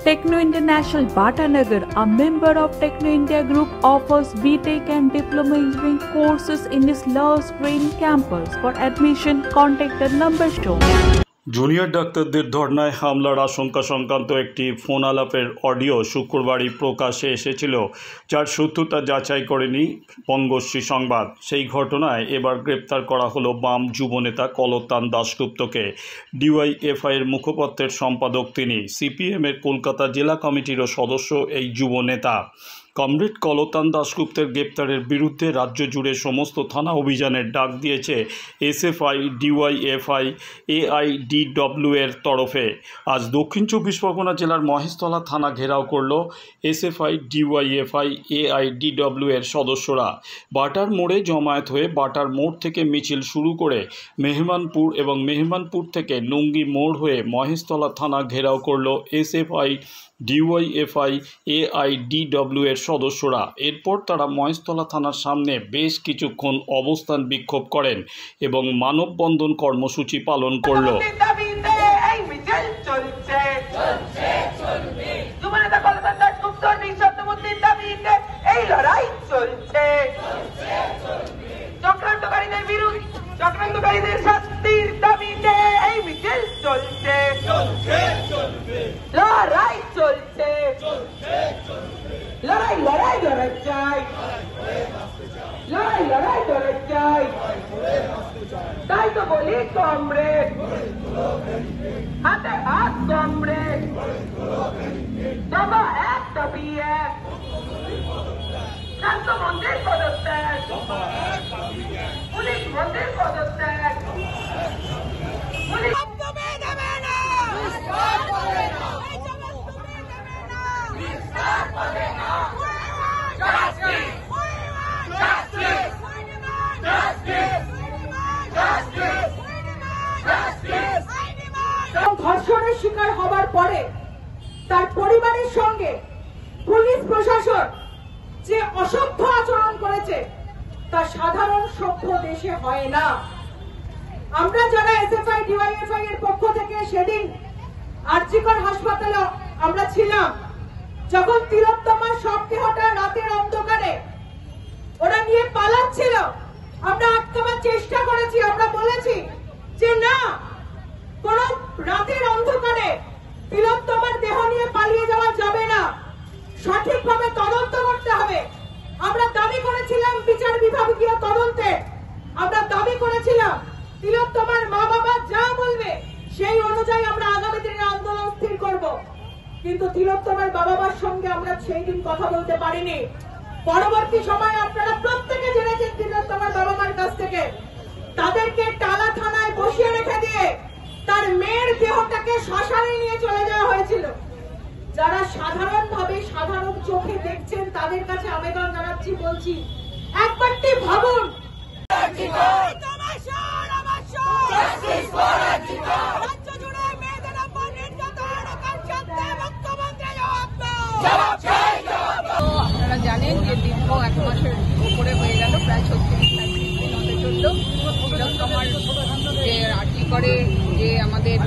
Techno International Bhatanagar, a member of Techno India Group, offers BTech and Diploma Engineering courses in its Lush Green campus. For admission, contact the number shown. Junior ডাক্তারদের ধর্নায় হামলার আশঙ্কা সংক্রান্ত একটি phone আলাপের audio শুক্রবারই প্রকাশ্যে এসেছিল, যার সত্যতা যাচাই করেনি বঙ্গশ্রী সংবাদ। সেই ঘটনায় এবার গ্রেপ্তার করা হলো বাম যুবনেতা কলতান দাশগুপ্তকে। ডিওয়াইএফআইয়ের মুখপত্রের সম্পাদক তিনি। সিপিএমের কলকাতা জেলা কমিটিরও সদস্য এই যুবনেতা। কমরেড কলতান দাশগুপ্তের গ্রেপ্তারের বিরুদ্ধে রাজ্য জুড়ে সমস্ত থানা অভিযানের ডাক দিয়েছে এসএফআই, ডিওয়াইএফআই, এআইডিডব্লিউ এর তরফে। আজ দক্ষিণ 24 পরগনা জেলার মহেশতলা থানা ঘেরাও করল এসএফআই, ডিওয়াইএফআই, এআইডিডব্লিউ এর সদস্যরা। বাটার মোড়ে জমায়েত হয়ে বাটার মোড় থেকে মিছিল শুরু করে মেহমানপুর এবং মেহমানপুর থেকে লুঙ্গি মোড় হয়ে মহেশতলা থানা ঘেরাও করল এসএফআই, ডিওয়াইএফআই, এআইডিডব্লিউ এর সদস্যরা। এরপর তারা মহেশতলা থানার সামনে বেশ কিছুক্ষণ অবস্থান বিক্ষোভ করেন এবং মানববন্ধন কর্মসূচি পালন করল। লড়াই লড়াই লড়াই চাই, লড়াই লড়াই লড়াই চাই, তাই তো বলি কমরেড, হাতে হাত কমরেড, দফা এক দাবি এক, শান্ত মন্দির পদত্যাগ, পুলিশ মন্দির পদত্যাগ, পুলিশ ধর্ষণের শিকার হবার পরে তার পরিবারের সঙ্গে পুলিশ প্রশাসন যে অসভ্য আচরণ করেছে তা সাধারণ সভ্য দেশে হয় না। আমরা যারা এসএফআই, ডিওয়াইএফআই এর পক্ষ থেকে সেদিন আরজিকর হাসপাতালে আমরা ছিলাম, যখন তিলোত্তমার শবকে হঠাৎ রাতের অন্ধকারে ওরা নিয়ে পালাচ্ছিল, আমরা আটকাবার চেষ্টা করেছি। আমরা বলেছি যে না, কোন রাতের অন্ধকারে তিলোত্তমার দেহ নিয়ে পালিয়ে যাওয়া যাবে না, সঠিকভাবে তদন্ত করতে হবে। আমরা দাবি করেছিলাম বিচার বিভাগীয় তদন্তে, আমরা দাবি করেছিলাম তিলোত্তমার মা বাবা যা বলবে সেই অনুযায়ী আমরা আগামী দিনে আন্দোলন স্থির করব। কিন্তু তিলোত্তমার বাবা মার সঙ্গে আমরা সেই দিন কথা বলতে পারিনি। পরবর্তী সময়ে আপনারা প্রত্যেকে জেনেছেন তিলোত্তমার বাবা মার কাছ থেকে তাদেরকে টালা থানায় বসিয়ে রেখে দিয়ে তার মেয়ের দেহটাকে শ্মশানে নিয়ে চলে যাওয়া হয়েছিল। যারা সাধারণভাবে সাধারণ চোখে দেখছেন তাদের কাছে আবেদন জানাচ্ছি, বলছি একবারটি ভাবুন। আপনারা জানেন যে দীর্ঘ 1 মাসের উপরে হয়ে গেল, প্রায় 36 দিন হতে চলল। তিলোত্তমার যে আর্জি করে যে আমাদের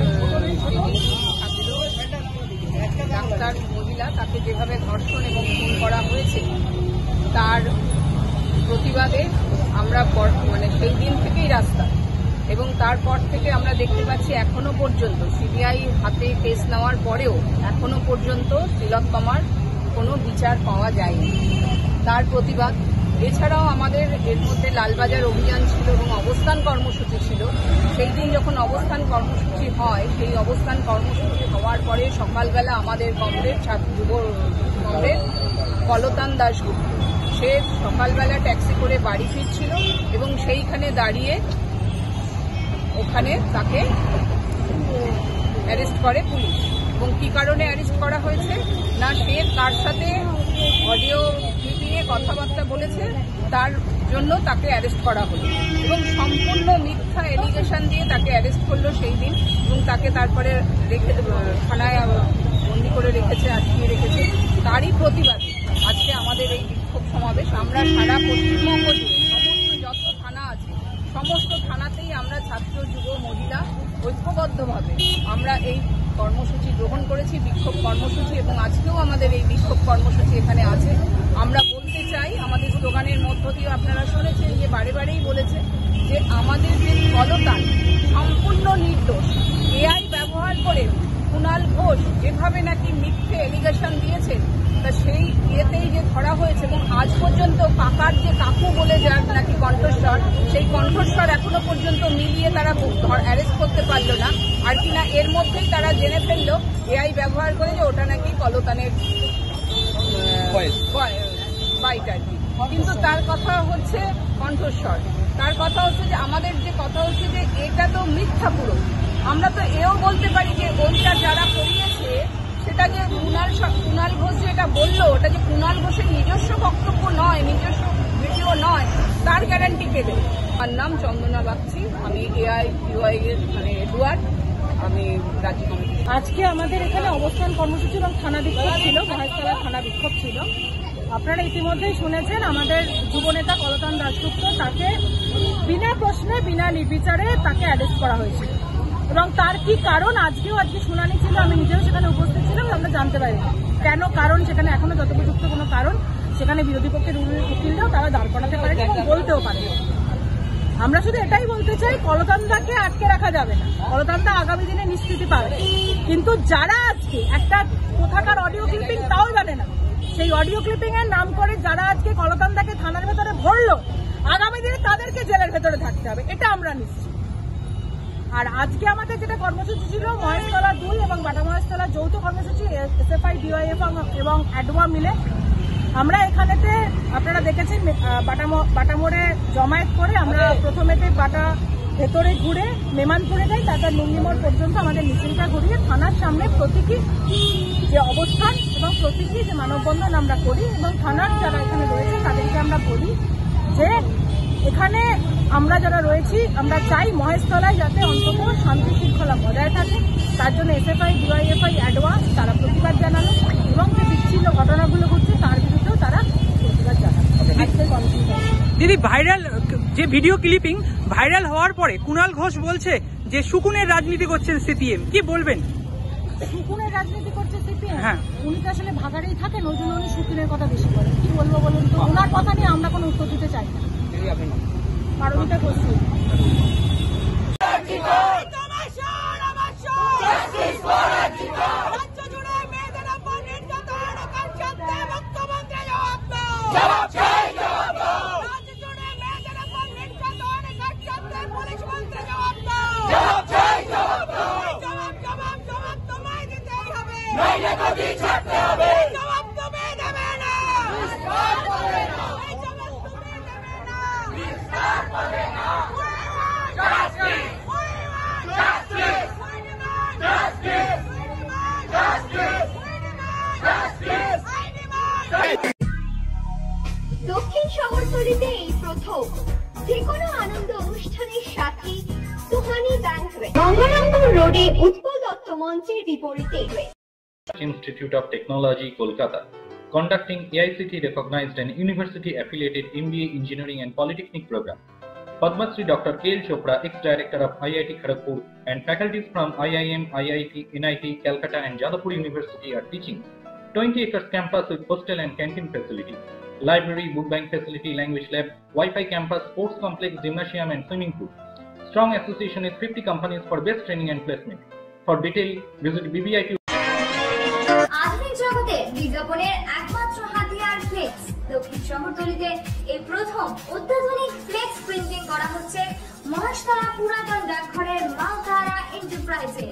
ডাক্তার মহিলা, তাকে যেভাবে ধর্ষণ এবং খুন করা হয়েছে তার প্রতিবাদে আমরা সেই দিন থেকেই রাস্তা, এবং তারপর থেকে আমরা দেখতে পাচ্ছি এখনো পর্যন্ত সিবিআই হাতে কেস নেওয়ার পরেও এখনো পর্যন্ত তিলোত্তমার কোনো বিচার পাওয়া যায়নি। তার প্রতিবাদ এছাড়াও আমাদের এর মধ্যে লালবাজার অভিযান ছিল এবং অবস্থান কর্মসূচি ছিল। সেই দিন যখন অবস্থান কর্মসূচি হয়, সেই অবস্থান কর্মসূচি হওয়ার পরে সকালবেলা আমাদের কমরেড যুব কমরেড কলতান দাশগুপ্ত সে সকালবেলা ট্যাক্সি করে বাড়ি ফিরছিল এবং সেইখানে দাঁড়িয়ে ওখানে তাকে অ্যারেস্ট করে পুলিশ। এবং কি কারণে অ্যারেস্ট করা হয়েছে না, সে তার সাথে অডিও ক্লিপিংয়ে কথাবার্তা বলেছে, তার জন্য তাকে অ্যারেস্ট করা হলো এবং সম্পূর্ণ মিথ্যা এলিগেশন দিয়ে তাকে অ্যারেস্ট করলো সেই দিন, এবং তাকে তারপরে থানায় বন্দি করে রেখেছে, আটকিয়ে রেখেছে। তারই প্রতিবাদে আজকে আমাদের এই বিক্ষোভ সমাবেশ। আমরা সারা পশ্চিমবঙ্গ জুড়ে সমস্ত যত থানা আছে সমস্ত থানাতেই আমরা ছাত্র, যুব, মহিলা ঐক্যবদ্ধভাবে আমরা এই কর্মসূচি গ্রহণ করেছি, বিক্ষোভ কর্মসূচি, এবং আজকেও আমাদের এই বিক্ষোভ কর্মসূচি এখানে আছে। আমরা বলতে চাই, আমাদের স্লোগানের মধ্য দিয়ে আপনারা শুনেছেন যে বারেই বলেছে যে আমাদের যে কলতান সম্পূর্ণ নির্দোষ। এআই ব্যবহার করে কুণাল ঘোষ যেভাবে নাকি মিথ্যে এলিগেশন দিয়েছে, তা সেই ইয়েতেই যে ধরা হয়েছে, এবং আজ পর্যন্ত কাকার যে কাকু বলে যার নাকি কণ্ঠস্বর, সেই কণ্ঠস্বর এখনো পর্যন্ত মিলিয়ে তারা অ্যারেস্ট করতে পারলো না। আর কিনা এর মধ্যেই তারা জেনে ফেললো এআই ব্যবহার করে যে ওটা নাকি কলতানের বাইট আর কি। কিন্তু তার কথা হচ্ছে কণ্ঠস্বর, তার কথা হচ্ছে যে আমাদের যে কথা হচ্ছে যে এটা তো মিথ্যা পুরো। আমরা তো এও বলতে পারি যে ওইটা যারা করিয়েছে সেটা যে কুণাল ঘোষ যে এটা বললো, ওটা যে কুণাল ঘোষের নিজস্ব বক্তব্য নয়, নিজস্ব ভিডিও নয়, তার গ্যারান্টি কে দেবে? আমার নাম চন্দনা বাগচি, আমি এআই এর এডওয়ার্ড, আমি রাজ্য কমিটি। আজকে আমাদের এখানে অবস্থান কর্মসূচি এবং থানা বিক্ষোভ ছিল, মহেশতলা থানা বিক্ষোভ ছিল। আপনারা ইতিমধ্যেই শুনেছেন আমাদের যুবনেতা কলতান দাশগুপ্ত, তাকে বিনা প্রশ্নে বিনা নির্বিচারে তাকে অ্যারেস্ট করা হয়েছিল, এবং তার কি কারণ আজকে শুনানি ছিল, আমি নিজেও সেখানে উপস্থিত ছিলাম, আমরা জানতে পারি কেন কারণ সেখানে এখনো যথোপযুক্ত কোনো কারণ সেখানে বিরোধী পক্ষের উকিলরাও তারা দাঁড় করাতে পারেনি এবং বলতেও পারে। আমরা শুধু এটাই বলতে চাই, কলতানদাকে আটকে রাখা যাবে না, কলতানদা আগামী দিনে নিষ্কৃতি পাবে, কিন্তু যারা আজকে একটা কোথাকার অডিও ক্লিপিং তাও জানে না, সেই অডিও ক্লিপিং এর নাম করে যারা আজকে কলতানদাকে থানার ভেতরে ভরলো, আগামী দিনে তাদেরকে জেলের ভেতরে থাকতে হবে, এটা আমরা নিশ্চিত। আর আজকে আমাদের যেটা কর্মসূচি ছিল মহেশতলা 2 এবং বাটা মহেশতলা যৌথ কর্মসূচি, এসএফআই ডিওয়াইএফ এবং অ্যাডওয়া মিলে আমরা এখানেতে আপনারা দেখেছেন বাটা মোড়ে জমায়েত করে আমরা প্রথমেতে বাটা ভেতরে ঘুরে মেমানপুরে যাই, তারপর লুঙ্গিমোড় পর্যন্ত আমাদের মিছিলটা ঘুরিয়ে থানার সামনে প্রতীকী যে অবস্থান এবং প্রতীকী যে মানববন্ধন আমরা করি, এবং থানার যারা এখানে রয়েছে তাদেরকে আমরা বলি যে এখানে আমরা যারা রয়েছি আমরা চাই মহেশতলায় যাতে অন্তত শান্তি শৃঙ্খলা বজায় থাকে, তার জন্য এসএফআই ডিওয়াইএফআই অ্যাডওয়া তারা প্রতিবাদ জানালো, এবং যে বিচ্ছিন্ন ঘটনাগুলো ঘটছে তার বিরুদ্ধেও তারা প্রতিবাদ জানালো। দিদি, ভাইরাল যে ভিডিও ক্লিপিং ভাইরাল হওয়ার পরে কুণাল ঘোষ বলছে যে শকুনের রাজনীতি করছেন সিপিএম, কি বলবেন? শকুনের রাজনীতি করছে সিপিএম? হ্যাঁ, উনি তো আসলে ভাগাড়েই থাকেন, ওই জন্য উনি শকুনের কথা বেশি বলেন। কি বলবো বলুন তো, ওনার কথা নিয়ে আমরা কোনো উত্তর দিতে চাই না, কারণ এটা করছি দক্ষিণ শহরতলিতে এই প্রথম যেকোনো আনন্দ অনুষ্ঠানের সাথে সুহানি ব্যাংকুয়েট, গঙ্গারামপুর রোডে উৎপল দত্ত মঞ্চের বিপরীতে। Institute of Technology, Kolkata, conducting AICT recognized and university affiliated MBA Engineering and Polytechnic program. Padma Shri Dr. K.L. Chopra, ex-director of IIT Kharagpur, and faculties from IIM, IIT, NIT, Calcutta and Jadavpur University are teaching. 20 acres campus with hostel and canteen facility, library, book bank facility, language lab, Wi-Fi campus, sports complex, gymnasium and swimming pool. Strong association with 50 companies for best training and placement. For detail, visit BBIQ. আধুনিক জগতে বিজ্ঞাপনের একমাত্র হাতিয়ার flakes. দক্ষিণ শহরতলিতে এই প্রথম অত্যাধুনিক flakes printing করা হচ্ছে মহেশতলা পুরাতন ডাকঘরের মা তারা এন্টারপ্রাইজে।